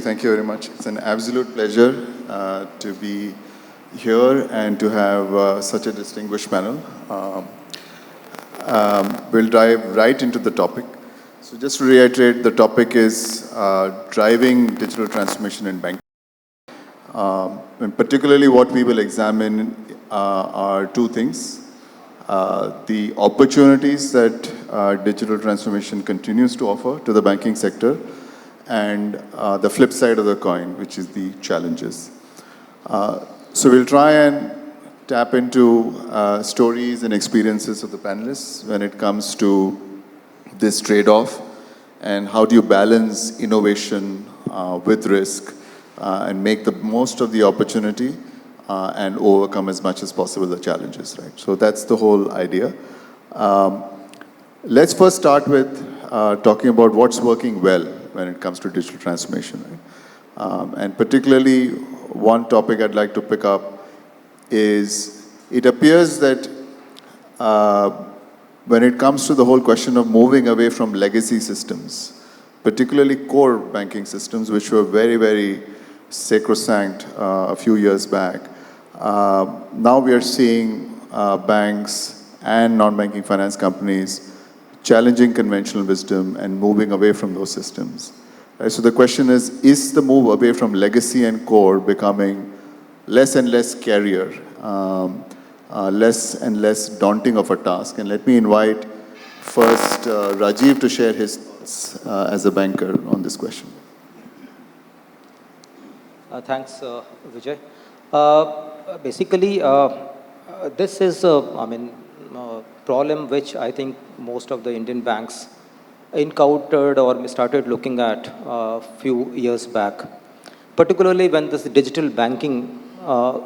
Thank you very much. It's an absolute pleasure to be here and to have such a distinguished panel. We'll dive right into the topic. So just to reiterate, the topic is driving digital transformation in banking. And particularly what we will examine are two things. The opportunities that digital transformation continues to offer to the banking sector, and the flip side of the coin, which is the challenges. So we'll try and tap into stories and experiences of the panelists when it comes to this trade-off, and how do you balance innovation with risk and make the most of the opportunity and overcome as much as possible the challenges, right? So that's the whole idea. Let's first start with talking about what's working well when it comes to digital transformation, right? And particularly one topic I'd like to pick up is, it appears that when it comes to the whole question of moving away from legacy systems, particularly core banking systems, which were very, very sacrosanct a few years back, now we are seeing banks and non-banking finance companies challenging conventional wisdom and moving away from those systems. Right? So the question is the move away from legacy and core becoming less and less scarier, less and less daunting of a task? And let me invite first Rajeev to share his thoughts as a banker on this question. Thanks, Vijay. Basically, this is a problem which I think most of the Indian banks encountered or started looking at a few years back, particularly when this digital banking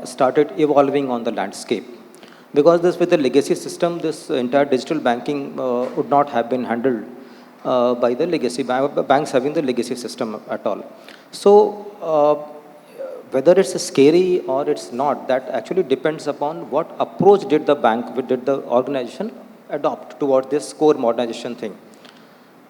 started evolving on the landscape. Because this, with the legacy system, this entire digital banking would not have been handled by the legacy banks having the legacy system at all. So whether it's scary or it's not, that actually depends upon what approach did the bank, did the organization adopt towards this core modernization thing.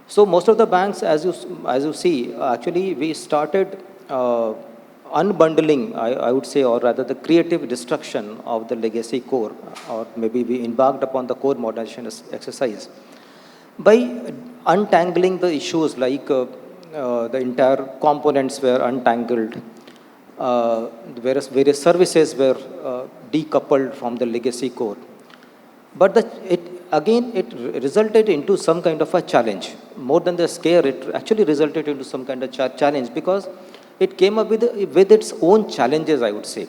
So most of the banks, as you see, actually we started unbundling, I would say, or rather the creative destruction of the legacy core, or maybe we embarked upon the core modernization exercise by untangling the issues like the entire components were untangled, various services were decoupled from the legacy core. But it resulted into some kind of a challenge. More than the scare, it actually resulted into some kind of challenge, because it came up with its own challenges, I would say.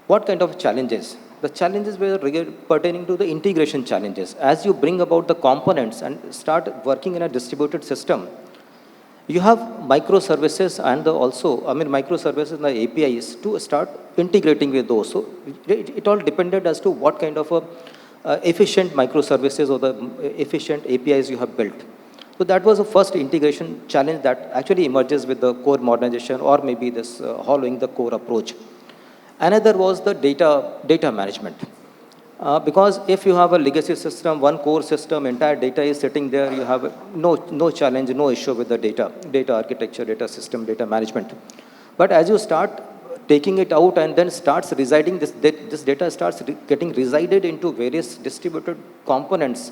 What kind of challenges? The challenges were pertaining to the integration challenges. As you bring about the components and start working in a distributed system, you have microservices and microservices and the APIs to start integrating with those. So it all depended as to what kind of efficient microservices or the efficient APIs you have built. So that was the first integration challenge that actually emerges with the core modernization, or maybe this hollowing the core approach. Another was the data management. Because if you have a legacy system, one core system, entire data is sitting there, you have no challenge, no issue with the data architecture, data system, data management. But as you start taking it out and then starts residing, this data starts getting resided into various distributed components,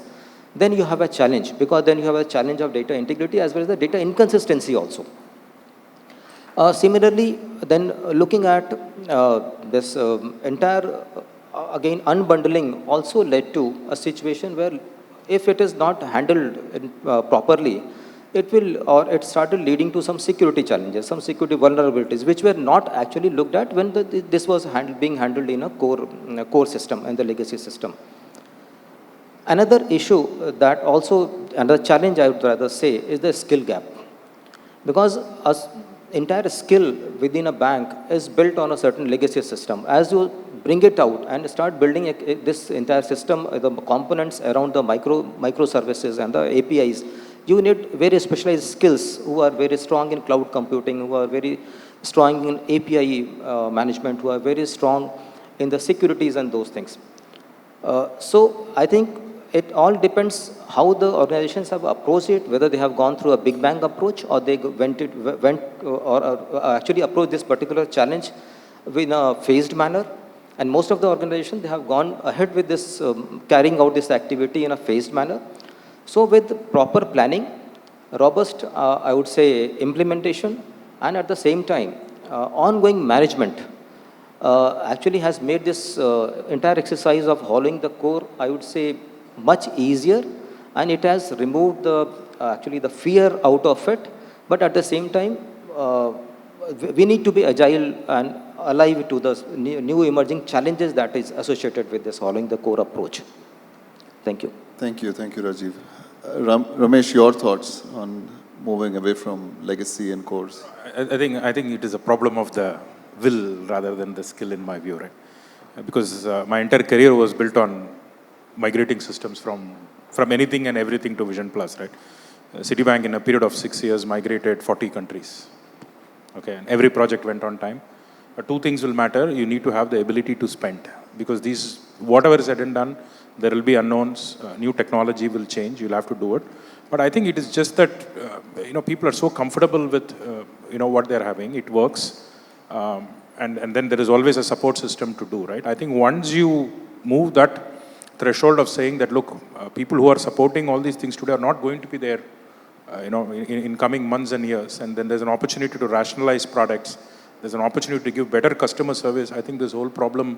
then you have a challenge, because then you have a challenge of data integrity as well as the data inconsistency also. Similarly, then looking at this entire again, unbundling also led to a situation where if it is not handled properly, it started leading to some security challenges, some security vulnerabilities, which were not actually looked at when this was being handled in a core system and the legacy system. Another issue that also, another challenge I would rather say, is the skill gap. Because entire skill within a bank is built on a certain legacy system. As you bring it out and start building this entire system, the components around the microservices and the APIs, you need very specialized skills who are very strong in cloud computing, who are very strong in API management, who are very strong in the securities and those things. So I think it all depends how the organizations have approached it, whether they have gone through a big bang approach or they actually approached this particular challenge in a phased manner. And most of the organizations, they have gone ahead with this, carrying out this activity in a phased manner. So with proper planning, robust, I would say, implementation, and at the same time, ongoing management, actually has made this entire exercise of hollowing the core, I would say, much easier, and it has removed the actually the fear out of it. But at the same time, we need to be agile and alive to the new emerging challenges that is associated with this hollowing the core approach. Thank you. Thank you, Rajeev. Ramesh, your thoughts on moving away from legacy and cores? I think it is a problem of the will rather than the skill in my view, right? Because my entire career was built on migrating systems from anything and everything to Vision Plus, right? Citibank in a period of 6 years migrated 40 countries. Okay, and every project went on time. But two things will matter. You need to have the ability to spend, because these, whatever is said and done, there will be unknowns, new technology will change, you'll have to do it. But I think it is just that, people are so comfortable with, what they're having, it works. And then there is always a support system to do, right? I think once you move that threshold of saying that, look, people who are supporting all these things today are not going to be there, in coming months and years, and then there's an opportunity to rationalize products, there's an opportunity to give better customer service. I think this whole problem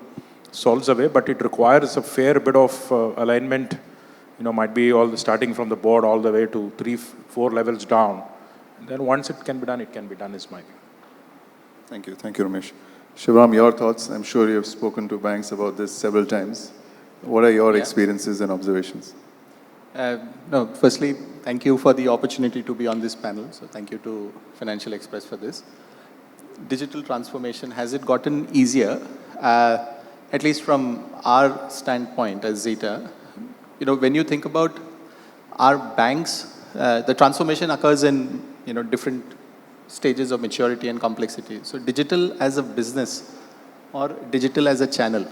solves away, but it requires a fair bit of alignment. Might be starting from the board all the way to 3-4 levels down. And then once it can be done, is my view. Thank you, Ramesh. Sivaram, your thoughts? I'm sure you have spoken to banks about this several times. What are your experiences and observations? Firstly, thank you for the opportunity to be on this panel. So thank you to Financial Express for this. Digital transformation, has it gotten easier? At least from our standpoint as Zeta, when you think about our banks, the transformation occurs in, different stages of maturity and complexity. So digital as a business or digital as a channel.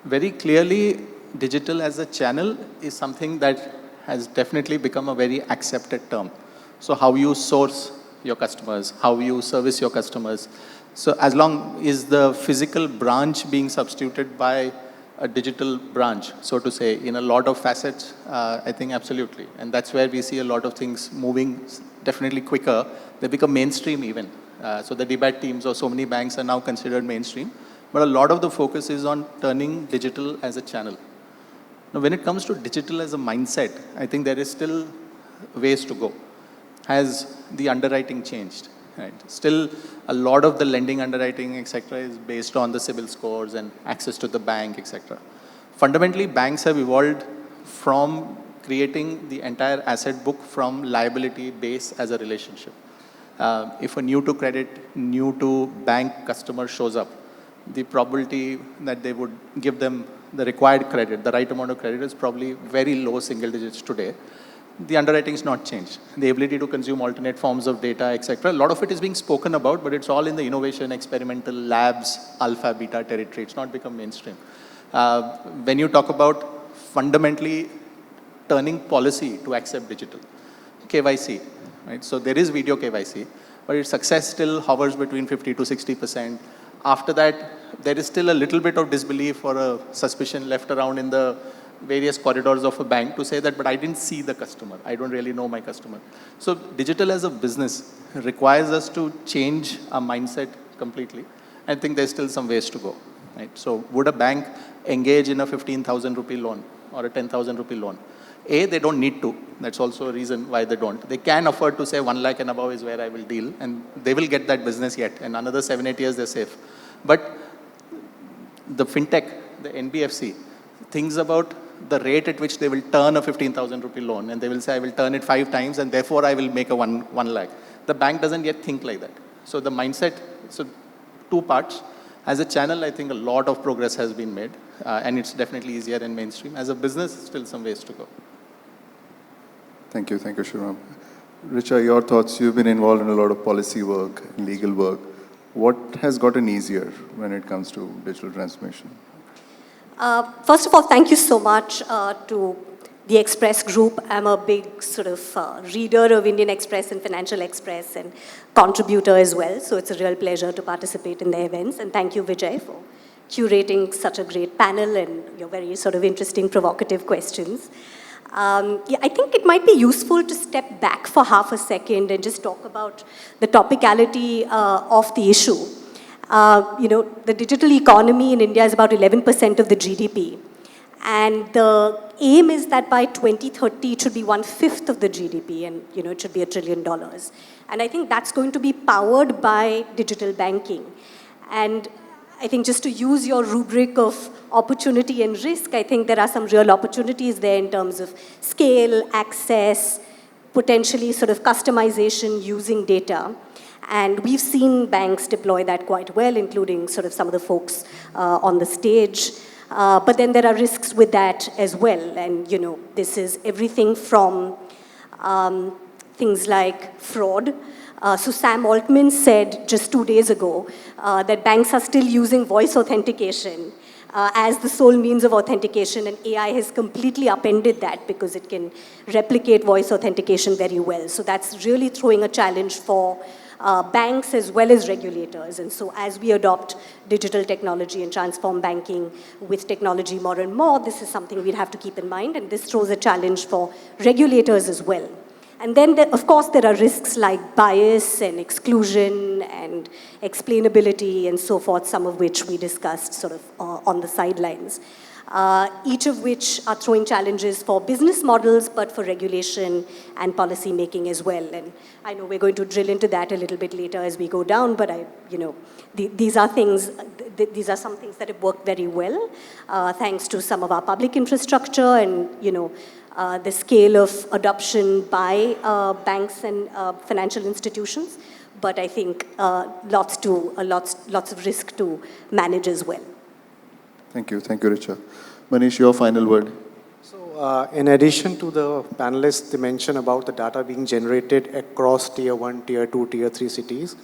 Very clearly, digital as a channel is something that has definitely become a very accepted term. So how you source your customers, how you service your customers. So as long as the physical branch being substituted by a digital branch, so to say, in a lot of facets, I think absolutely. And that's where we see a lot of things moving definitely quicker. They become mainstream even. So the debate teams of so many banks are now considered mainstream. But a lot of the focus is on turning digital as a channel. Now, when it comes to digital as a mindset, I think there is still ways to go. Has the underwriting changed? Right. Still, a lot of the lending underwriting, etc., is based on the CIBIL scores and access to the bank, etc. Fundamentally, banks have evolved from creating the entire asset book from liability base as a relationship. If a new to credit, new to bank customer shows up, the probability that they would give them the required credit, the right amount of credit, is probably very low single digits today. The underwriting is not changed. The ability to consume alternate forms of data, etc. A lot of it is being spoken about, but it's all in the innovation, experimental labs, alpha, beta territory. It's not become mainstream. When you talk about fundamentally turning policy to accept digital, KYC, right? So there is video KYC, but its success still hovers between 50 to 60%. After that, there is still a little bit of disbelief or a suspicion left around in the various corridors of a bank to say that, but I didn't see the customer. I don't really know my customer. So digital as a business requires us to change our mindset completely. I think there's still some ways to go, right? So would a bank engage in a 15,000 rupee loan or a 10,000 rupee loan? They don't need to. That's also a reason why they don't. They can afford to say 1 lakh and above is where I will deal, and they will get that business yet. And another 7-8 years, they're safe. But the fintech, the NBFC, thinks about the rate at which they will turn a 15,000 rupee loan, and they will say, I will turn it 5 times, and therefore I will make a 1 lakh. The bank doesn't yet think like that. So the mindset, so 2 parts. As a channel, I think a lot of progress has been made, and it's definitely easier and mainstream. As a business, still some ways to go. Thank you, Shivam. Richa, your thoughts? You've been involved in a lot of policy work, legal work. What has gotten easier when it comes to digital transformation? First of all, thank you so much to the Express Group. I'm a big sort of reader of Indian Express and Financial Express and contributor as well. So it's a real pleasure to participate in the events. And thank you, Vijay, for curating such a great panel and your very sort of interesting, provocative questions. Yeah, I think it might be useful to step back for half a second and just talk about the topicality of the issue. The digital economy in India is about 11% of the GDP. And the aim is that by 2030, it should be 1/5 of the GDP, and it should be $1 trillion. And I think that's going to be powered by digital banking. And I think just to use your rubric of opportunity and risk, I think there are some real opportunities there in terms of scale, access, potentially sort of customization using data. And we've seen banks deploy that quite well, including sort of some of the folks on the stage. But then there are risks with that as well. And, this is everything from things like fraud. So Sam Altman said just 2 days ago that banks are still using voice authentication as the sole means of authentication, and AI has completely upended that because it can replicate voice authentication very well. So that's really throwing a challenge for banks as well as regulators. And so as we adopt digital technology and transform banking with technology more and more, this is something we'll have to keep in mind, and this throws a challenge for regulators as well. And then, of course, there are risks like bias and exclusion and explainability and so forth, some of which we discussed sort of on the sidelines. Each of which are throwing challenges for business models, but for regulation and policy making as well. And I know we're going to drill into that a little bit later as we go down, but these are some things that have worked very well, thanks to some of our public infrastructure and, the scale of adoption by banks and financial institutions. But I think lots of risk to manage as well. Thank you, Richa. Manish, your final word. So, in addition to the panelists, they mentioned about the data being generated across Tier 1, Tier 2, Tier 3 cities.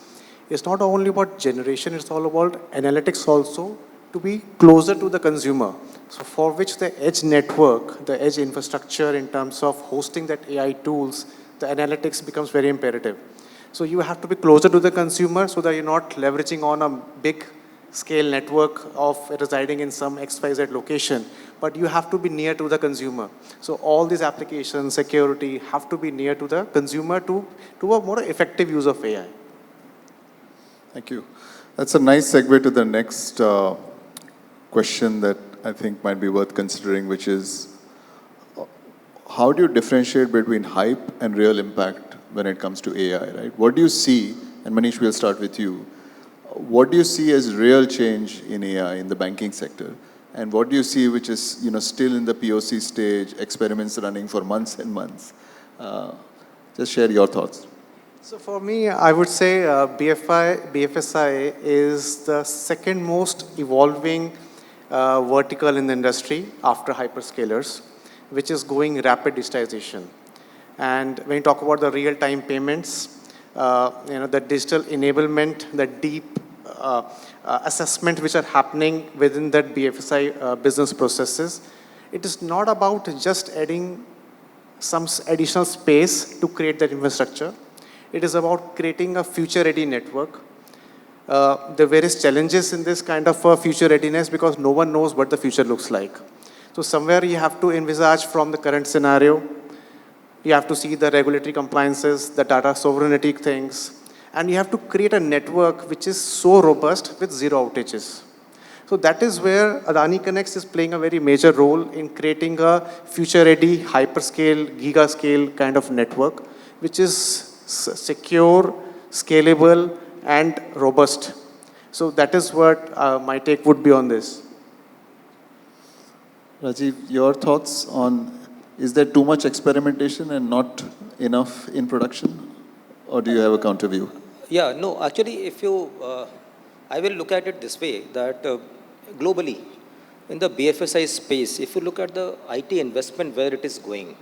It's not only about generation, it's all about analytics also to be closer to the consumer. So for which the edge network, the edge infrastructure in terms of hosting that AI tools, the analytics becomes very imperative. So you have to be closer to the consumer so that you're not leveraging on a big scale network of residing in some XYZ location, but you have to be near to the consumer. So all these applications, security, have to be near to the consumer to a more effective use of AI. Thank you. That's a nice segue to the next question that I think might be worth considering, which is, how do you differentiate between hype and real impact when it comes to AI, right? What do you see, and Manish, we'll start with you. What do you see as real change in AI in the banking sector? And what do you see which is still in the POC stage, experiments running for months and months? Just share your thoughts. So for me, I would say BFSI is the second most evolving vertical in the industry after hyperscalers, which is going rapid digitization. And when you talk about the real-time payments, the digital enablement, the deep assessment which are happening within that BFSI business processes, it is not about just adding some additional space to create that infrastructure. It is about creating a future-ready network. The various challenges in this kind of future readiness, because no one knows what the future looks like. So somewhere you have to envisage from the current scenario. You have to see the regulatory compliances, the data sovereignty things, and you have to create a network which is so robust with zero outages. So that is where AdaniConneX is playing a very major role in creating a future-ready, hyperscale, giga-scale kind of network, which is secure, scalable, and robust. So that is what my take would be on this. Rajeev, your thoughts on, is there too much experimentation and not enough in production? Or do you have a counter view? Yeah, no, actually, I will look at it this way, that globally, in the BFSI space, if you look at the IT investment where it is going,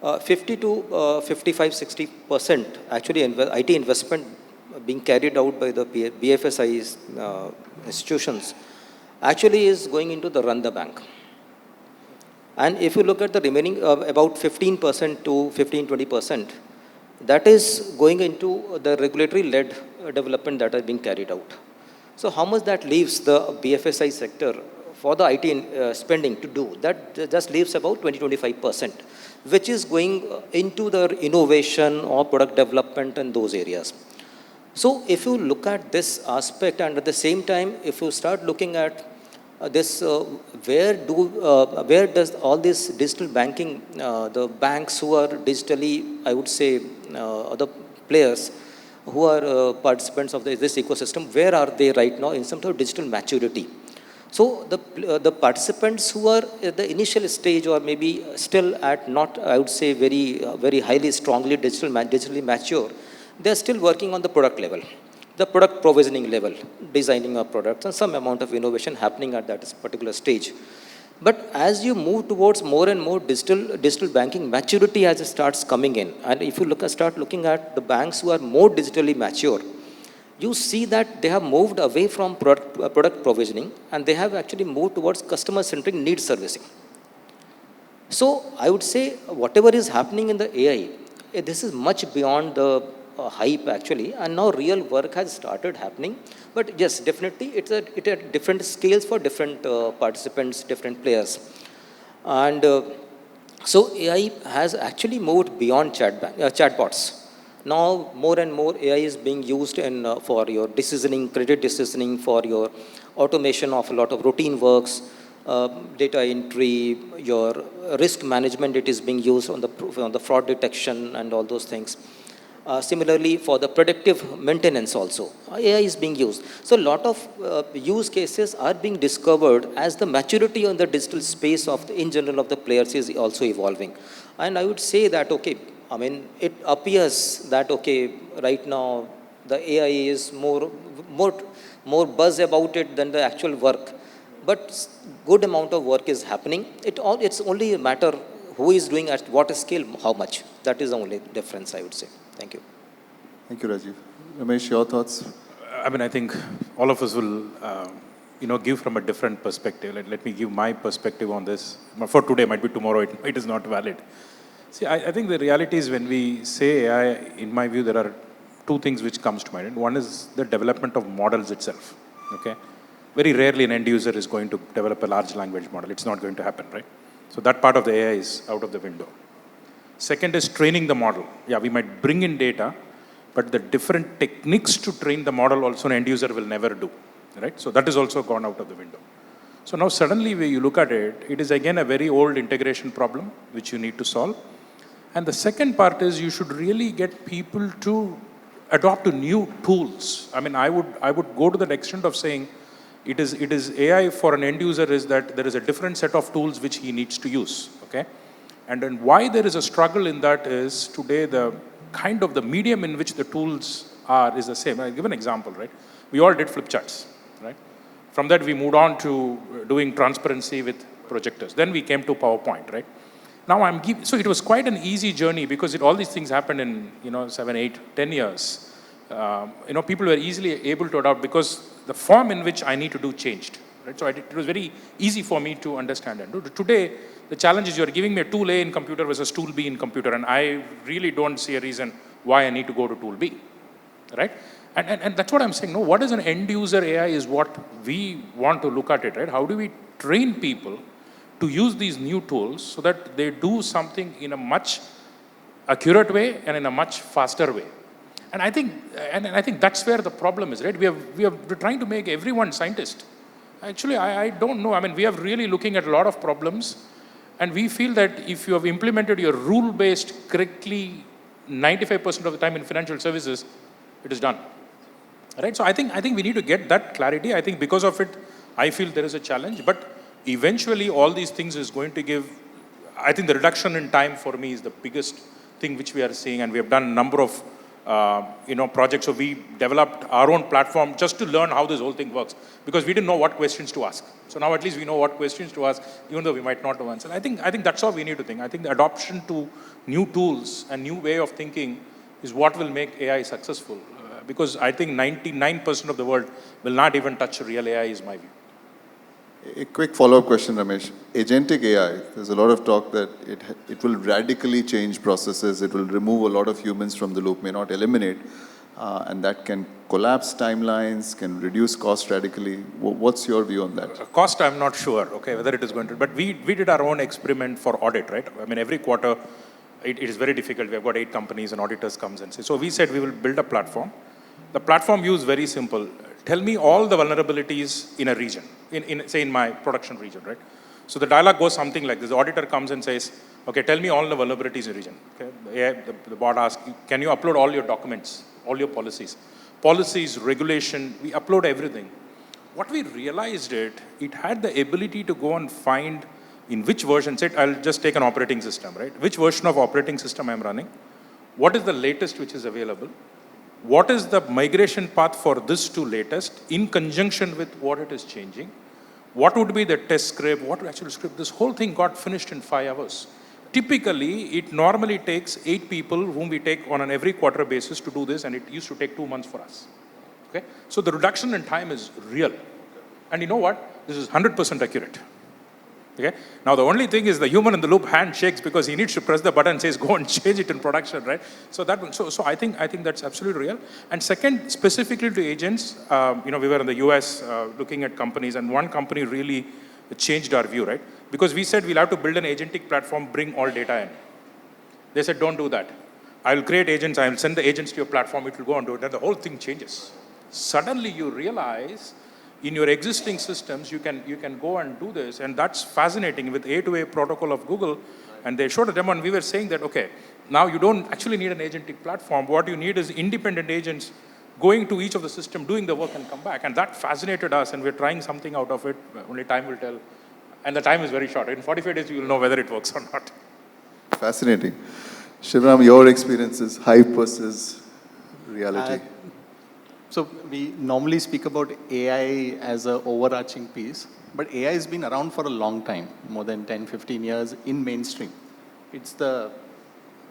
50 to 55, 60% actually IT investment being carried out by the BFSI institutions actually is going into the run the bank. And if you look at the remaining about 15% to 15-20%, that is going into the regulatory-led development that are being carried out. So how much that leaves the BFSI sector for the IT spending to do? That just leaves about 20-25%, which is going into the innovation or product development in those areas. So if you look at this aspect, and at the same time, if you start looking at where does all this digital banking, the banks who are digitally, I would say, other players who are participants of this ecosystem, where are they right now in some sort of digital maturity? So the participants who are at the initial stage or maybe still at not, I would say, very highly, strongly digitally mature, they are still working on the product level, the product provisioning level, designing our products, and some amount of innovation happening at that particular stage. But as you move towards more and more digital banking maturity as it starts coming in, and if you start looking at the banks who are more digitally mature, you see that they have moved away from product provisioning, and they have actually moved towards customer-centric need servicing. So I would say whatever is happening in the AI, this is much beyond the hype actually, and now real work has started happening. But yes, definitely it's at different scales for different participants, different players. And so AI has actually moved beyond chatbots. Now more and more AI is being used for your decisioning, credit decisioning, for your automation of a lot of routine works, data entry, your risk management. It is being used on the fraud detection and all those things. Similarly, for the predictive maintenance also, AI is being used. So a lot of use cases are being discovered as the maturity on the digital space in general of the players is also evolving. And I would say that, okay, I mean, it appears that, okay, right now the AI is more buzz about it than the actual work. But good amount of work is happening. It's only a matter who is doing at what scale, how much. That is the only difference, I would say. Thank you. Thank you, Rajeev. Ramesh, your thoughts? I mean, I think all of us will, give from a different perspective. Let me give my perspective on this. For today, might be tomorrow, it is not valid. See, I think the reality is when we say AI, in my view, there are two things which comes to mind. One is the development of models itself, okay? Very rarely an end user is going to develop a large language model. It's not going to happen, right? So that part of the AI is out of the window. Second is training the model. Yeah, we might bring in data, but the different techniques to train the model also an end user will never do, right? So that is also gone out of the window. So now suddenly when you look at it, it is again a very old integration problem which you need to solve. And the second part is you should really get people to adopt to new tools. I mean, I would go to the extent of saying it is AI for an end user is that there is a different set of tools which he needs to use, okay? And then why there is a struggle in that is today the kind of the medium in which the tools are is the same. I'll give an example, right? We all did flip charts, right? From that we moved on to doing transparency with projectors. Then we came to PowerPoint, right? Now so it was quite an easy journey because all these things happened in 7, 8, 10 years. People were easily able to adopt because the form in which I need to do changed, right? So it was very easy for me to understand. And today, the challenge is you're giving me a tool A in computer versus tool B in computer, and I really don't see a reason why I need to go to tool B, right? And that's what I'm saying. No, what is an end user AI is what we want to look at it, right? How do we train people to use these new tools so that they do something in a much accurate way and in a much faster way? And I think that's where the problem is, right? We're trying to make everyone scientist. Actually, I don't know. I mean, we are really looking at a lot of problems. And we feel that if you have implemented your rule-based correctly 95% of the time in financial services, it is done. Right? So I think we need to get that clarity. I think because of it, I feel there is a challenge. But eventually, all these things is going to give, I think the reduction in time for me is the biggest thing which we are seeing. And we have done a number of projects. So we developed our own platform just to learn how this whole thing works because we didn't know what questions to ask. So now at least we know what questions to ask, even though we might not know answers. I think that's how we need to think. I think the adoption to new tools and new way of thinking is what will make AI successful. Because I think 99% of the world will not even touch real AI is my view. A quick follow-up question, Ramesh. Agentic AI, there's a lot of talk that it will radically change processes, it will remove a lot of humans from the loop, may not eliminate, and that can collapse timelines, can reduce cost radically. What's your view on that? Cost, I'm not sure, okay, whether it is going to, but we did our own experiment for audit, right? I mean, every quarter, it is very difficult. We have got 8 companies and auditors comes and say, so we said we will build a platform. The platform use very simple. Tell me all the vulnerabilities in a region, say in my production region, right? So the dialogue goes something like this. The auditor comes and says, okay, tell me all the vulnerabilities in the region. Okay? The board asks, can you upload all your documents, all your policies? Policies, regulation, we upload everything. What we realized it had the ability to go and find in which version, say, I'll just take an operating system, right? Which version of operating system I'm running? What is the latest which is available? What is the migration path for this to latest in conjunction with what it is changing? What would be the test script? What actual script? This whole thing got finished in 5 hours. Typically, it normally takes 8 people whom we take on an every quarter basis to do this, and it used to take 2 months for us. Okay? So the reduction in time is real. And you know what? This is 100% accurate. Okay? Now the only thing is the human in the loop hand shakes because he needs to press the button and says go and change it in production, right? So I think that's absolutely real. And second, specifically to agents, we were in the US looking at companies, and one company really changed our view, right? Because we said we'll have to build an agentic platform, bring all data in. They said don't do that. I'll create agents, I'll send the agents to your platform, it will go and do it, and the whole thing changes. Suddenly you realize in your existing systems, you can go and do this, and that's fascinating with A2A protocol of Google, and they showed a demo, and we were saying that, okay, now you don't actually need an agentic platform. What you need is independent agents going to each of the system, doing the work and come back, and that fascinated us, and we're trying something out of it. Only time will tell, and the time is very short. In 45 days, you will know whether it works or not. Fascinating. Sivaram, your experience is hype versus reality. So we normally speak about AI as an overarching piece, but AI has been around for a long time, more than 10, 15 years in mainstream. It's the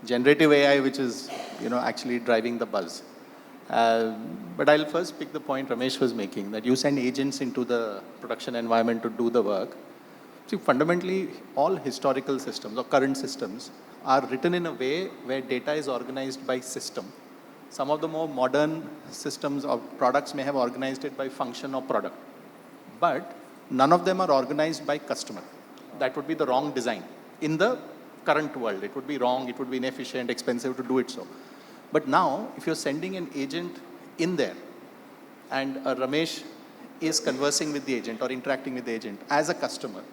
generative AI which is, actually driving the buzz. But I'll first pick the point Ramesh was making, that you send agents into the production environment to do the work. See, fundamentally, all historical systems or current systems are written in a way where data is organized by system. Some of the more modern systems or products may have organized it by function or product, but none of them are organized by customer. That would be the wrong design. In the current world, it would be wrong, it would be inefficient, expensive to do it so. But now, if you're sending an agent in there, and Ramesh is conversing with the agent or interacting with the agent as a customer,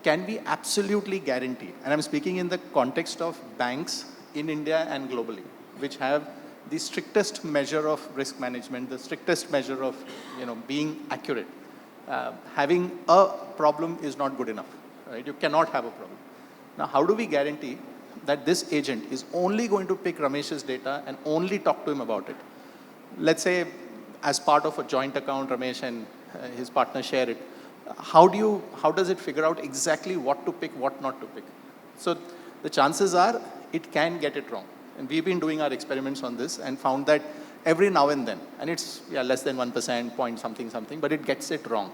can we absolutely guarantee, and I'm speaking in the context of banks in India and globally, which have the strictest measure of risk management, the strictest measure of being accurate. Having a problem is not good enough, right? You cannot have a problem. Now, how do we guarantee that this agent is only going to pick Ramesh's data and only talk to him about it? Let's say, as part of a joint account, Ramesh and his partner share it. How does it figure out exactly what to pick, what not to pick? So the chances are it can get it wrong. And we've been doing our experiments on this and found that every now and then, and it's less than 1%, point something, but it gets it wrong.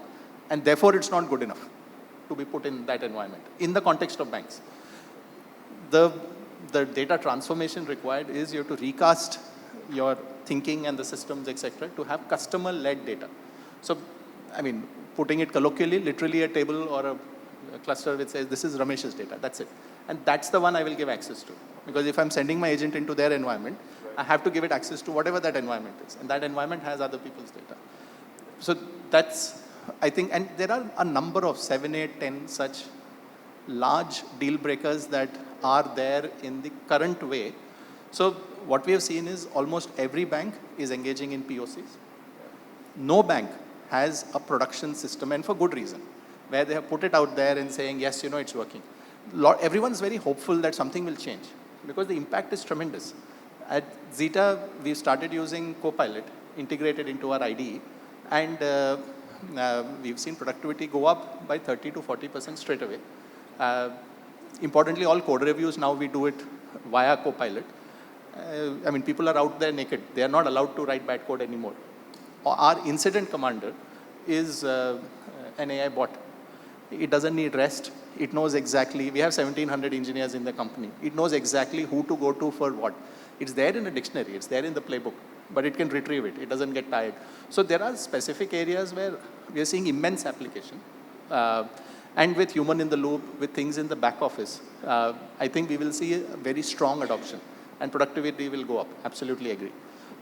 And therefore, it's not good enough to be put in that environment. In the context of banks, the data transformation required is you have to recast your thinking and the systems, etc., to have customer-led data. So, putting it colloquially, literally a table or a cluster which says, this is Ramesh's data, that's it. And that's the one I will give access to. Because if I'm sending my agent into their environment, I have to give it access to whatever that environment is. And that environment has other people's data. So that's, I think, and there are a number of 7, 8, 10 such large deal breakers that are there in the current way. So what we have seen is almost every bank is engaging in POCs. No bank has a production system, and for good reason, where they have put it out there and saying, yes, it's working. Everyone's very hopeful that something will change because the impact is tremendous. At Zeta, we've started using Copilot integrated into our IDE, and we've seen productivity go up by 30 to 40% straight away. Importantly, all code reviews now we do it via Copilot. People are out there naked. They are not allowed to write bad code anymore. Our incident commander is an AI bot. It doesn't need rest. It knows exactly, we have 1,700 engineers in the company. It knows exactly who to go to for what. It's there in a dictionary, it's there in the playbook, but it can retrieve it. It doesn't get tired. So there are specific areas where we are seeing immense application. And with human in the loop, with things in the back office, I think we will see a very strong adoption and productivity will go up. Absolutely agree.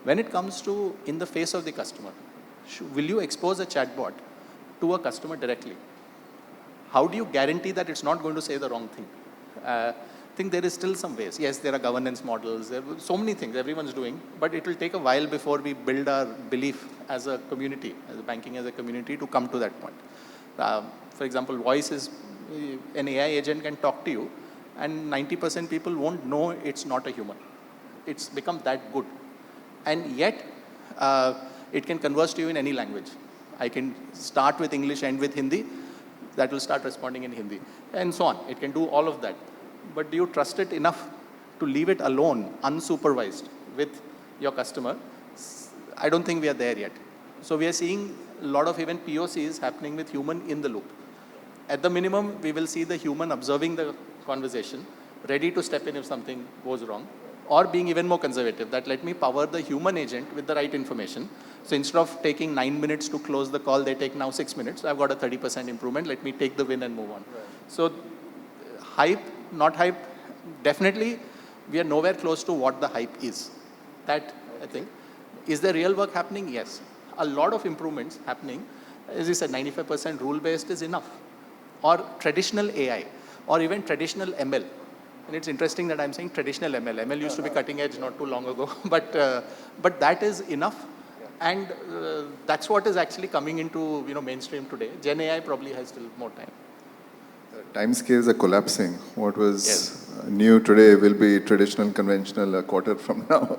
When it comes to in the face of the customer, will you expose a chatbot to a customer directly? How do you guarantee that it's not going to say the wrong thing? I think there is still some ways. Yes, there are governance models. There are so many things everyone's doing, but it will take a while before we build our belief as a community, as a banking as a community to come to that point. For example, voice is, an AI agent can talk to you and 90% people won't know it's not a human. It's become that good. And yet, it can converse to you in any language. I can start with English, end with Hindi. That will start responding in Hindi, and so on. It can do all of that. But do you trust it enough to leave it alone, unsupervised, with your customer? I don't think we are there yet. So we are seeing a lot of even POCs happening with human in the loop. At the minimum, we will see the human observing the conversation, ready to step in if something goes wrong, or being even more conservative, that let me power the human agent with the right information. So instead of taking 9 minutes to close the call, they take now 6 minutes. I've got a 30% improvement. Let me take the win and move on. Right. So hype, not hype, definitely we are nowhere close to what the hype is. That, I think. Is there real work happening? Yes. A lot of improvements happening. As you said, 95% rule-based is enough. Or traditional AI, or even traditional ML. And it's interesting that I'm saying traditional ML. ML used to be cutting edge not too long ago, but that is enough. And that's what is actually coming into mainstream today. Gen AI probably has still more time. Time scales are collapsing. What was new today will be traditional, conventional a quarter from now.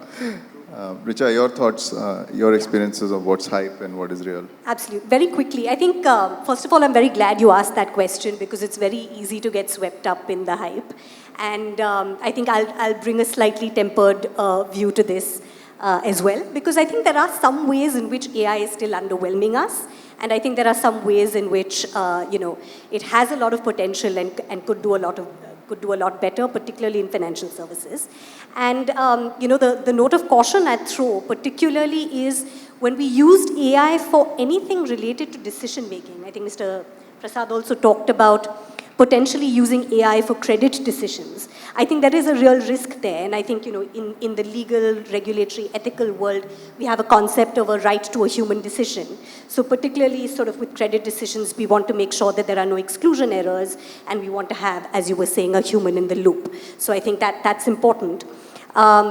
Richa, your thoughts, your experiences of what's hype and what is real? Absolutely. Very quickly, I think, first of all, I'm very glad you asked that question because it's very easy to get swept up in the hype. And I think I'll bring a slightly tempered view to this as well, because I think there are some ways in which AI is still underwhelming us. And I think there are some ways in which, it has a lot of potential and could do a lot better, particularly in financial services. And, the note of caution I'd throw particularly is when we used AI for anything related to decision making. I think Mr. Prasad also talked about potentially using AI for credit decisions. I think there is a real risk there. And I think, in the legal, regulatory, ethical world, we have a concept of a right to a human decision. So particularly sort of with credit decisions, we want to make sure that there are no exclusion errors, and we want to have, as you were saying, a human in the loop. So I think that's important.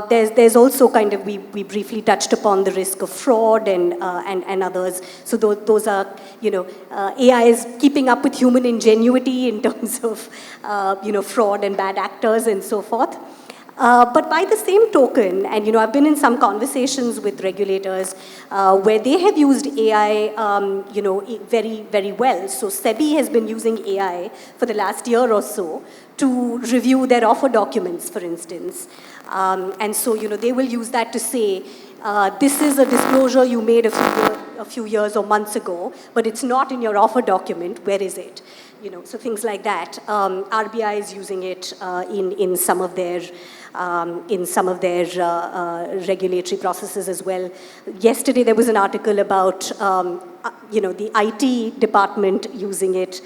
There's also kind of, we briefly touched upon the risk of fraud and others. So those are, AI is keeping up with human ingenuity in terms of, fraud and bad actors and so forth. But by the same token, and I've been in some conversations with regulators where they have used AI, very, very well. So SEBI has been using AI for the last year or so to review their offer documents, for instance. And so, they will use that to say, this is a disclosure you made a few years or months ago, but it's not in your offer document. Where is it? So things like that. RBI is using it in some of their regulatory processes as well. Yesterday there was an article about the IT department using it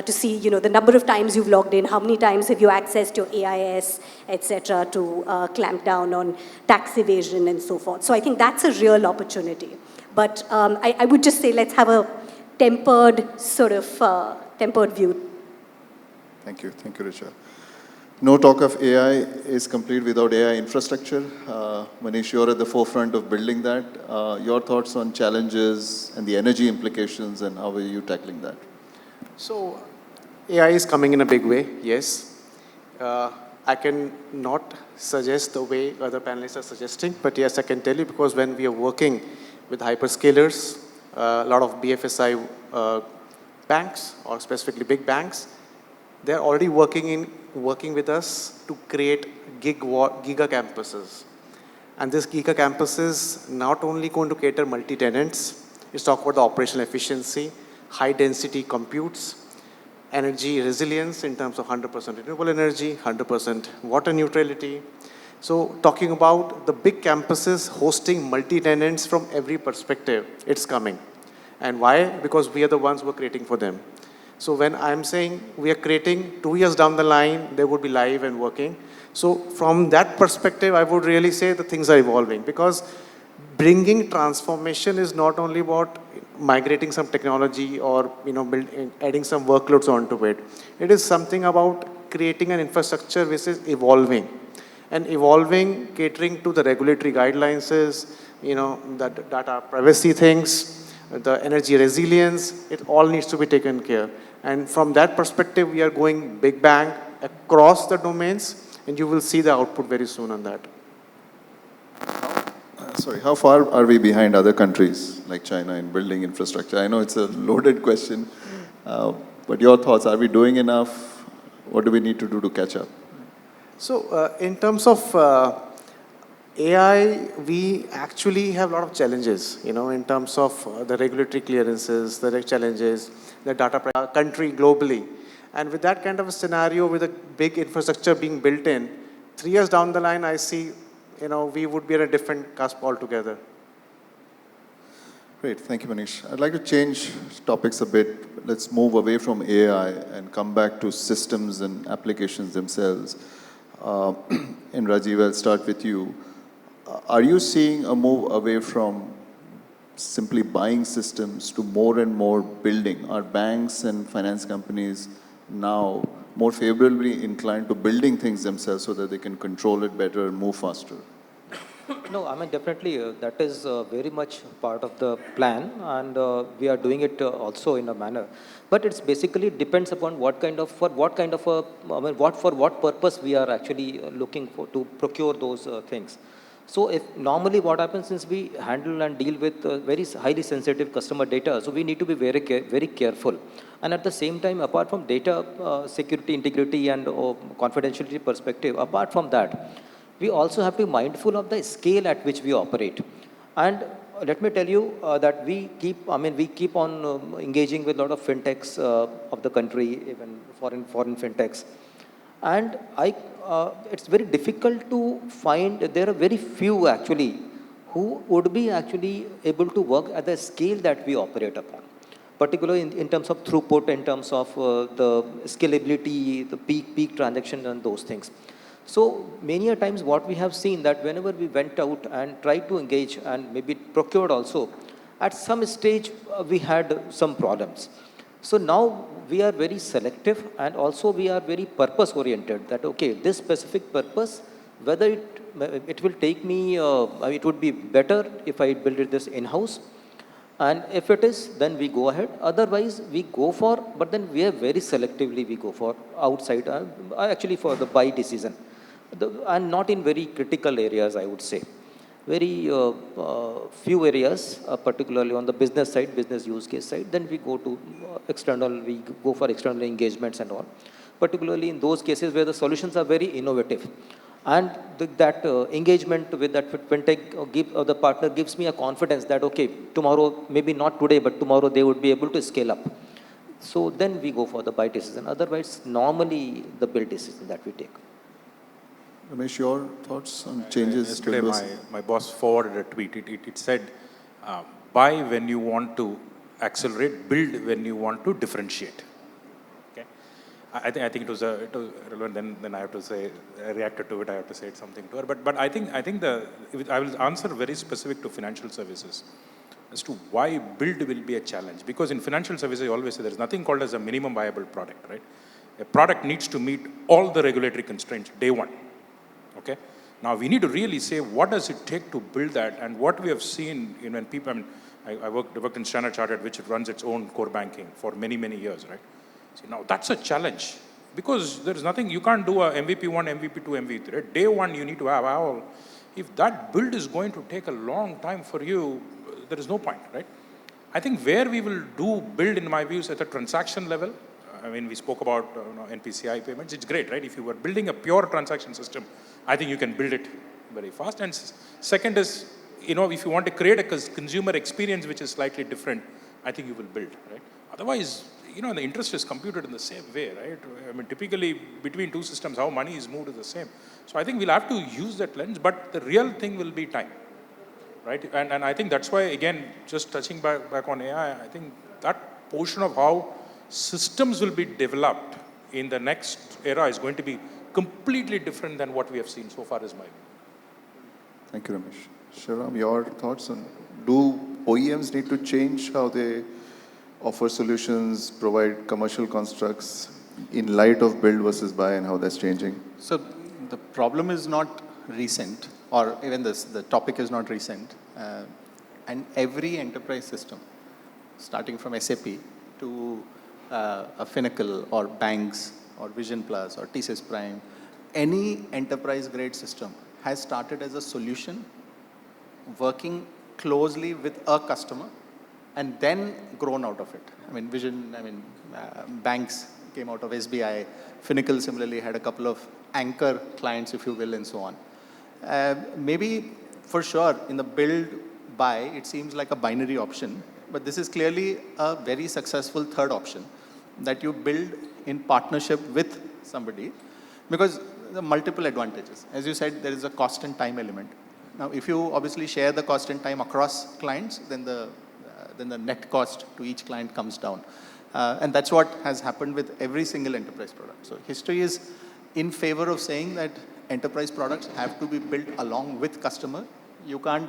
to see the number of times you've logged in, how many times have you accessed your AIS, etc., to clamp down on tax evasion and so forth. So I think that's a real opportunity. But I would just say let's have a tempered tempered view. Thank you, Richa. No talk of AI is complete without AI infrastructure. Manish, you're at the forefront of building that. Your thoughts on challenges and the energy implications, and how are you tackling that? So AI is coming in a big way, yes. I can not suggest the way other panelists are suggesting, but yes, I can tell you, because when we are working with hyperscalers, a lot of BFSI banks, or specifically big banks, they're already working with us to create giga campuses. And this giga campuses not only going to cater multi-tenants, it's talk about the operational efficiency, high density computes, energy resilience in terms of 100% renewable energy, 100% water neutrality. So talking about the big campuses hosting multi-tenants from every perspective, it's coming. And why? Because we are the ones who are creating for them. So when I'm saying we are creating 2 years down the line, they would be live and working. So from that perspective, I would really say the things are evolving, because bringing transformation is not only about migrating some technology or adding some workloads onto it. It is something about creating an infrastructure which is evolving. And evolving, catering to the regulatory guidelines is, that data privacy things, the energy resilience, it all needs to be taken care. And from that perspective, we are going big bang across the domains, and you will see the output very soon on that. Sorry, how far are we behind other countries like China in building infrastructure? I know it's a loaded question, but your thoughts, are we doing enough? What do we need to do to catch up? So in terms of AI, we actually have a lot of challenges, in terms of the regulatory clearances, the challenges, the data country globally. And with that kind of a scenario, with a big infrastructure being built in, 3 years down the line, I see, we would be at a different cusp altogether. Great, thank you, Manish. I'd like to change topics a bit. Let's move away from AI and come back to systems and applications themselves. And Rajeev, I'll start with you. Are you seeing a move away from simply buying systems to more and more building? Are banks and finance companies now more favorably inclined to building things themselves so that they can control it better and move faster? No, I mean, definitely that is very much part of the plan, and we are doing it also in a manner. But it's basically depends upon what kind of, for what purpose we are actually looking for to procure those things. So if normally what happens is we handle and deal with very highly sensitive customer data, so we need to be very careful. And at the same time, apart from data security, integrity and confidentiality perspective, apart from that, we also have to be mindful of the scale at which we operate. And let me tell you that we keep on engaging with a lot of fintechs of the country, even foreign fintechs. And it's very difficult to find, there are very few actually who would be actually able to work at the scale that we operate upon, particularly in terms of throughput, in terms of the scalability, the peak transaction and those things. So many a times what we have seen that whenever we went out and tried to engage and maybe procured also, at some stage we had some problems. So now we are very selective, and also we are very purpose oriented, that okay, this specific purpose, whether it will take me, it would be better if I build this in-house. And if it is, then we go ahead. Otherwise, we go for, but then we are very selectively, we go for outside, actually for the buy decision. And not in very critical areas, I would say. Very few areas, particularly on the business side, business use case side, then we go to we go for external engagements and all. Particularly in those cases where the solutions are very innovative. And that engagement with that fintech the partner gives me a confidence that, okay, tomorrow, maybe not today, but tomorrow they would be able to scale up. So then we go for the buy decision. Otherwise, normally the build decision that we take. Ramesh, your thoughts on changes? Yesterday, my boss forwarded a tweet. It said, buy when you want to accelerate, build when you want to differentiate. Okay, I think it was relevant. Then I have to say, I reacted to it. I have to say something to her. But I think I will answer very specific to financial services as to why build will be a challenge. Because in financial services, I always say there is nothing called as a minimum viable product, right? A product needs to meet all the regulatory constraints day one. Okay. Now we need to really say what does it take to build that, and what we have seen when people. I worked in Standard Chartered, which runs its own core banking for many years, right? So now that's a challenge, because there is nothing you can't do a MVP 1, MVP 2, MVP 3. Right? Day one you need to have all. If that build is going to take a long time for you, there is no point, right? I think where we will do build, in my views, at a transaction level. I mean, we spoke about NPCI payments. It's great, right? If you were building a pure transaction system, I think you can build it very fast. And second is, if you want to create a consumer experience which is slightly different, I think you will build, right? Otherwise, the interest is computed in the same way, right? I mean, typically between two systems, how money is moved is the same. So I think we'll have to use that lens, but the real thing will be time, right? And I think that's why, again, just touching back on AI, I think that portion of how systems will be developed in the next era is going to be completely different than what we have seen so far, is my view. Thank you, Ramesh. Sivaram, your thoughts on, do OEMs need to change how they offer solutions, provide commercial constructs in light of build versus buy and how that's changing? So the problem is not recent, or even the topic is not recent. And every enterprise system, starting from SAP to a Finacle or banks or Vision Plus or TCS Prime, any enterprise grade system has started as a solution, working closely with a customer, and then grown out of it. I mean, banks came out of SBI. Finacle similarly had a couple of anchor clients, if you will, and so on. Maybe for sure in the build buy, it seems like a binary option, but this is clearly a very successful third option, that you build in partnership with somebody, because the multiple advantages. As you said, there is a cost and time element. Now, if you obviously share the cost and time across clients, then the net cost to each client comes down. And that's what has happened with every single enterprise product. So history is in favor of saying that enterprise products have to be built along with customer. You can't,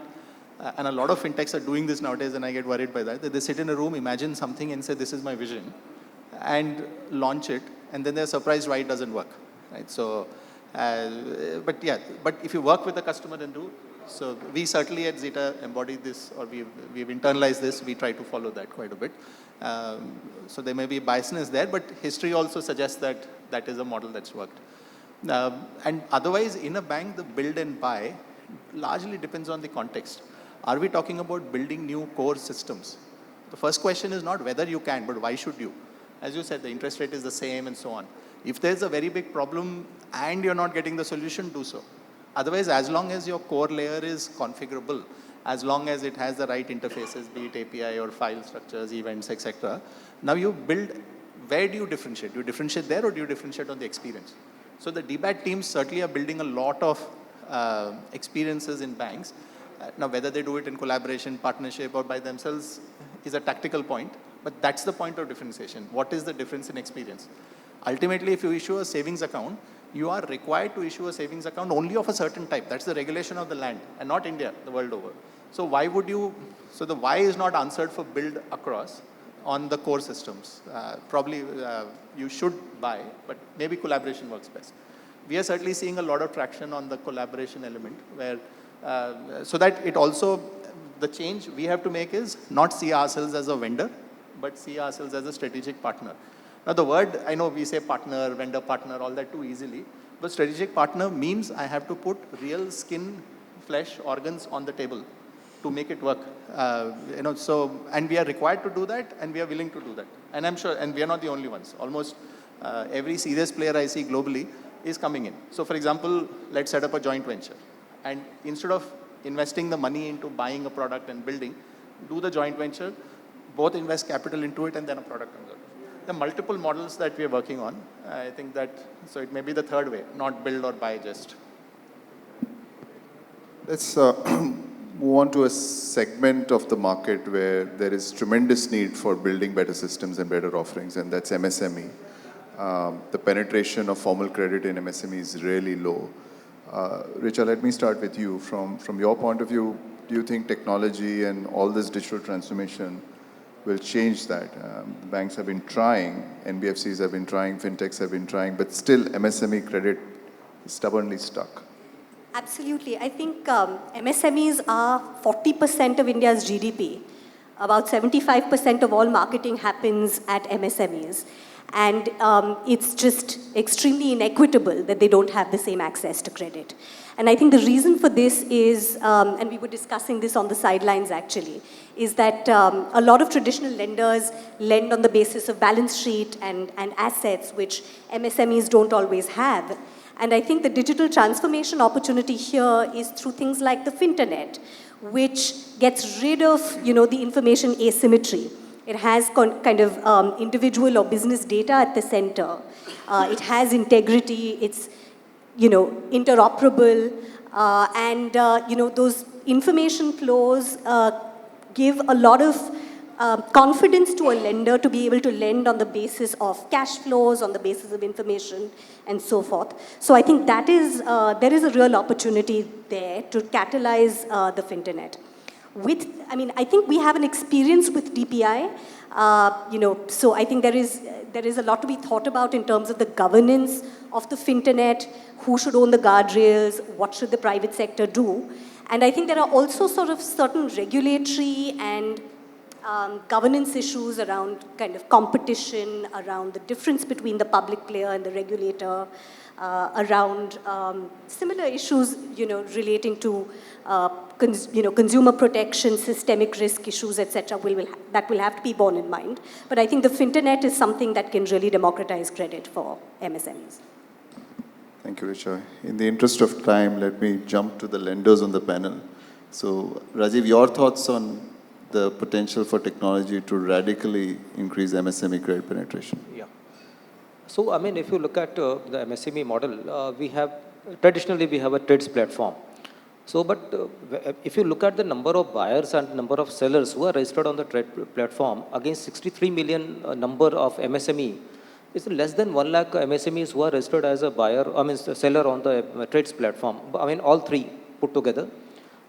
and a lot of fintechs are doing this nowadays, and I get worried by that they sit in a room, imagine something and say, this is my vision, and launch it, and then they're surprised why it doesn't work, right? So, but if you work with the customer and do, so we certainly at Zeta embody this, or we've internalized this, we try to follow that quite a bit. So there may be biasness there, but history also suggests that that is a model that's worked. And otherwise, in a bank, the build and buy largely depends on the context. Are we talking about building new core systems? The first question is not whether you can, but why should you? As you said, the interest rate is the same and so on. If there's a very big problem and you're not getting the solution, do so. Otherwise, as long as your core layer is configurable, as long as it has the right interfaces, be it API or file structures, events, etc. Now you build, where do you differentiate? Do you differentiate there or do you differentiate on the experience? So the DBAT teams certainly are building a lot of experiences in banks. Now whether they do it in collaboration, partnership or by themselves is a tactical point, but that's the point of differentiation. What is the difference in experience? Ultimately, if you issue a savings account, you are required to issue a savings account only of a certain type. That's the regulation of the land, and not India, the world over. So why would you, so the why is not answered for build across on the core systems. Probably you should buy, but maybe collaboration works best. We are certainly seeing a lot of traction on the collaboration element, where so that it also, the change we have to make is not see ourselves as a vendor, but see ourselves as a strategic partner. Now the word, I know we say partner, vendor partner, all that too easily, but strategic partner means I have to put real skin, flesh, organs on the table to make it work. So, and we are required to do that, and we are willing to do that. And I'm sure, and we are not the only ones. Almost every serious player I see globally is coming in. So for example, let's set up a joint venture. And instead of investing the money into buying a product and building, do the joint venture, both invest capital into it, and then a product comes out. The multiple models that we are working on, I think that, so it may be the third way, not build or buy just. Let's move on to a segment of the market where there is tremendous need for building better systems and better offerings, and that's MSME. The penetration of formal credit in MSME is really low. Richa, let me start with you. From your point of view, do you think technology and all this digital transformation will change that? Banks have been trying, NBFCs have been trying, fintechs have been trying, but still MSME credit is stubbornly stuck. Absolutely. I think MSMEs are 40% of India's GDP. About 75% of all marketing happens at MSMEs. And it's just extremely inequitable that they don't have the same access to credit. And I think the reason for this is, and we were discussing this on the sidelines actually, is that a lot of traditional lenders lend on the basis of balance sheet and assets, which MSMEs don't always have. And I think the digital transformation opportunity here is through things like the Finternet, which gets rid of, the information asymmetry. It has kind of individual or business data at the center. It has integrity. It's, interoperable. Those information flows give a lot of confidence to a lender to be able to lend on the basis of cash flows, on the basis of information, and so forth. So I think that is, there is a real opportunity there to catalyze the Finternet. I think we have an experience with DPI, so I think there is a lot to be thought about in terms of the governance of the Finternet, who should own the guardrails, what should the private sector do. And I think there are also sort of certain regulatory and governance issues around kind of competition, around the difference between the public player and the regulator, around similar issues, relating to consumer protection, systemic risk issues, etc. That will have to be borne in mind. But I think the Finternet is something that can really democratize credit for MSMEs. Thank you, Richa. In the interest of time, let me jump to the lenders on the panel. So, Rajeev, your thoughts on the potential for technology to radically increase MSME credit penetration? Yeah. So, if you look at the MSME model, traditionally we have a trades platform. So, but if you look at the number of buyers and number of sellers who are registered on the trade platform against 63 million number of MSME, it's less than 1 lakh MSMEs who are registered as a seller on the trades platform. All three put together.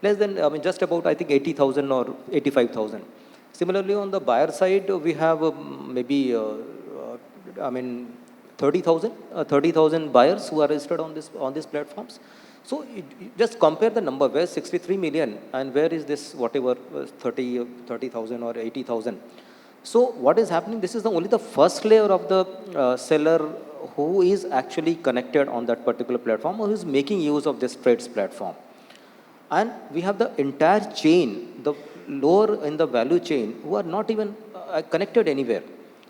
Less than, just about, I think, 80,000 or 85,000. Similarly, on the buyer side, we have maybe, 30,000 buyers who are registered on these platforms. So just compare the number, where 63 million and where is this, whatever, 30,000 or 80,000. So what is happening, this is only the first layer of the seller who is actually connected on that particular platform or who is making use of this trades platform. And we have the entire chain, the lower in the value chain, who are not even connected anywhere.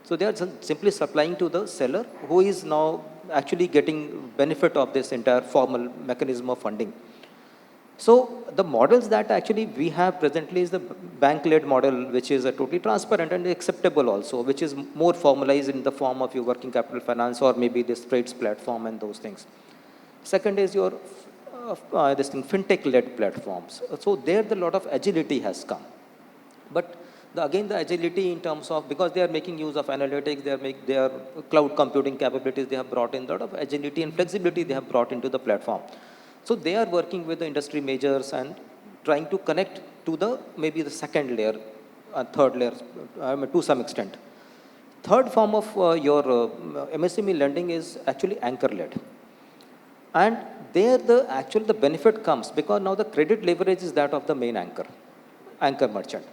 So they are simply supplying to the seller, who is now actually getting benefit of this entire formal mechanism of funding. So the models that actually we have presently is the bank-led model, which is a totally transparent and acceptable also, which is more formalized in the form of your working capital finance or maybe this trades platform and those things. Second is your fintech-led platforms. So there the lot of agility has come. But again, the agility in terms of, because they are making use of analytics, their cloud computing capabilities, they have brought in a lot of agility and flexibility they have brought into the platform. So they are working with the industry majors and trying to connect to maybe the second layer, third layer, to some extent. Third form of your MSME lending is actually anchor-led. And there the benefit comes because now the credit leverage is that of the main anchor merchant.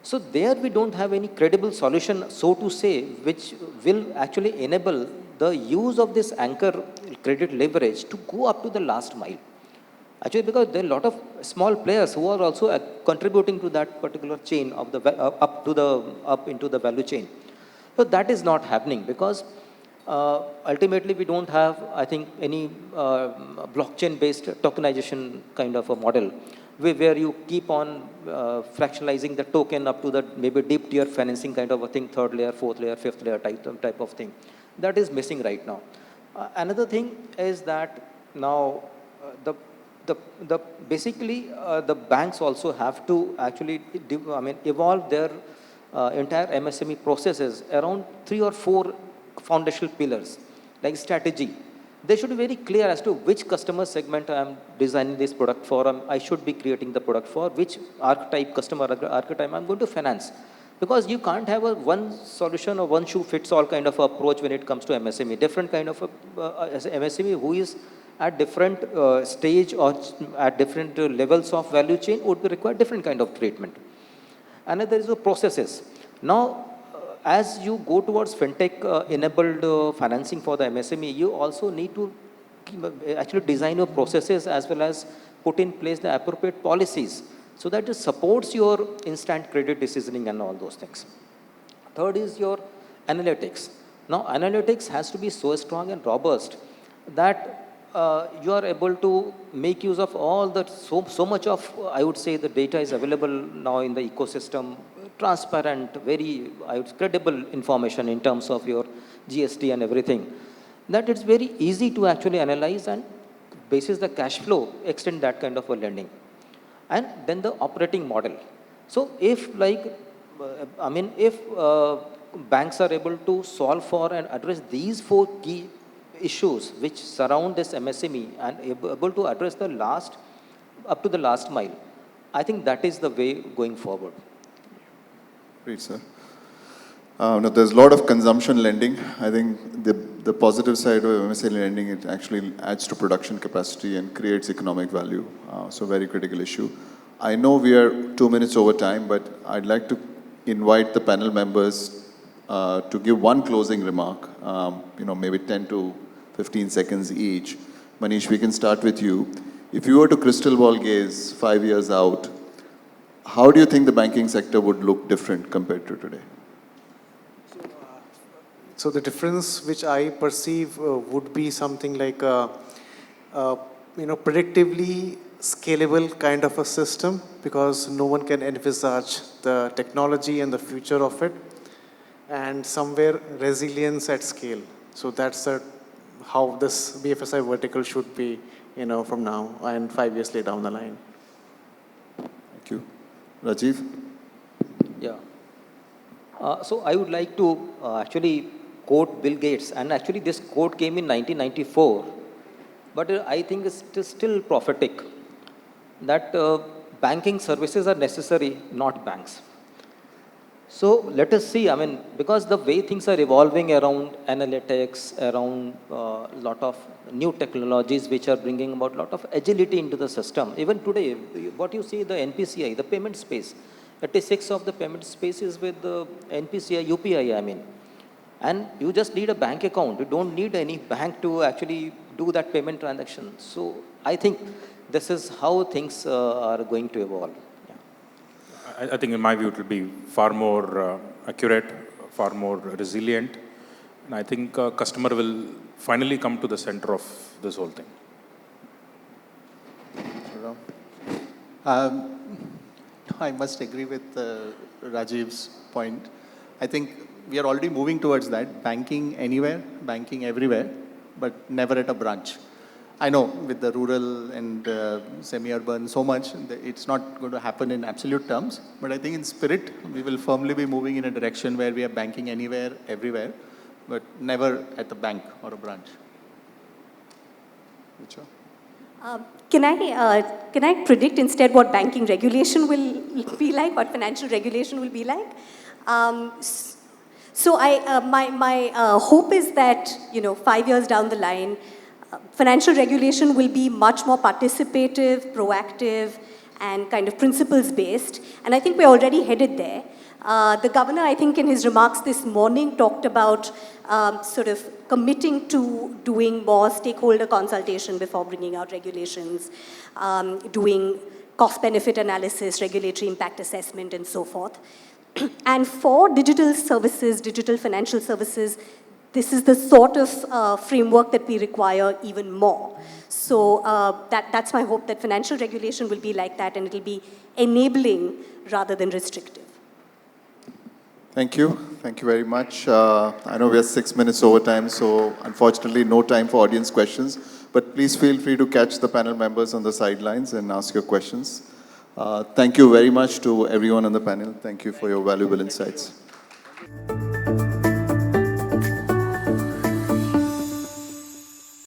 So there we don't have any credible solution, so to say, which will actually enable the use of this anchor credit leverage to go up to the last mile. Actually, because there are a lot of small players who are also contributing to that particular chain of the up into the value chain. So that is not happening because ultimately we don't have, I think, any blockchain-based tokenization kind of a model where you keep on fractionalizing the token up to the maybe deep tier financing kind of a thing, third layer, fourth layer, fifth layer type of thing. That is missing right now. Another thing is that now basically the banks also have to actually evolve their entire MSME processes around 3 or 4 foundational pillars, like strategy. They should be very clear as to which customer segment I am designing this product for. I should be creating the product for which customer archetype I'm going to finance. Because you can't have a one solution or one shoe fits all kind of approach when it comes to MSME. Different kind of MSME who is at different stage or at different levels of value chain would require different kind of treatment. Another is the processes. Now, as you go towards fintech-enabled financing for the MSME, you also need to actually design your processes as well as put in place the appropriate policies so that it supports your instant credit decisioning and all those things. Third is your analytics. Now, analytics has to be so strong and robust that you are able to make use of all the, so much of, I would say, the data is available now in the ecosystem, transparent, very, credible information in terms of your GST and everything, that it's very easy to actually analyze and basis the cash flow, extend that kind of a lending. And then the operating model. So if if banks are able to solve for and address these 4 key issues which surround this MSME and able to address the up to the last mile, I think that is the way going forward. Great, sir. Now, there's a lot of consumption lending. I think the positive side of MSME lending, it actually adds to production capacity and creates economic value. So very critical issue. I know we are 2 minutes over time, but I'd like to invite the panel members to give one closing remark, maybe 10 to 15 seconds each. Manish, we can start with you. If you were to crystal ball gaze 5 years out, how do you think the banking sector would look different compared to today? So the difference which I perceive would be something like predictively scalable kind of a system, because no one can envisage the technology and the future of it, and somewhere resilience at scale. So that's how this BFSI vertical should be, from now and 5 years later down the line. Thank you. Rajeev? Yeah. So I would like to actually quote Bill Gates, and actually this quote came in 1994, but I think it's still prophetic, that banking services are necessary, not banks. So let us see, because the way things are evolving around analytics, around a lot of new technologies which are bringing about a lot of agility into the system. Even today, what you see, the NPCI, the payment space, 36 of the payment space is with the NPCI, UPI, And you just need a bank account. You don't need any bank to actually do that payment transaction. So I think this is how things are going to evolve. I think in my view it will be far more accurate, far more resilient. And I think customer will finally come to the center of this whole thing. I must agree with Rajeev's point. I think we are already moving towards that, banking anywhere, banking everywhere, but never at a branch. I know with the rural and semi-urban so much, it's not going to happen in absolute terms, but I think in spirit, we will firmly be moving in a direction where we are banking anywhere, everywhere, but never at the bank or a branch. Richa? Can I predict instead what banking regulation will be like, what financial regulation will be like? So my hope is that 5 years down the line, financial regulation will be much more participative, proactive, and kind of principles-based. And I think we're already headed there. The governor, I think, in his remarks this morning talked about sort of committing to doing more stakeholder consultation before bringing out regulations, doing cost-benefit analysis, regulatory impact assessment, and so forth. And for digital services, digital financial services, this is the sort of framework that we require even more. So that's my hope, that financial regulation will be like that, and it will be enabling rather than restrictive. Thank you. Thank you very much. I know we are 6 minutes over time, so unfortunately no time for audience questions. But please feel free to catch the panel members on the sidelines and ask your questions. Thank you very much to everyone on the panel. Thank you for your valuable insights.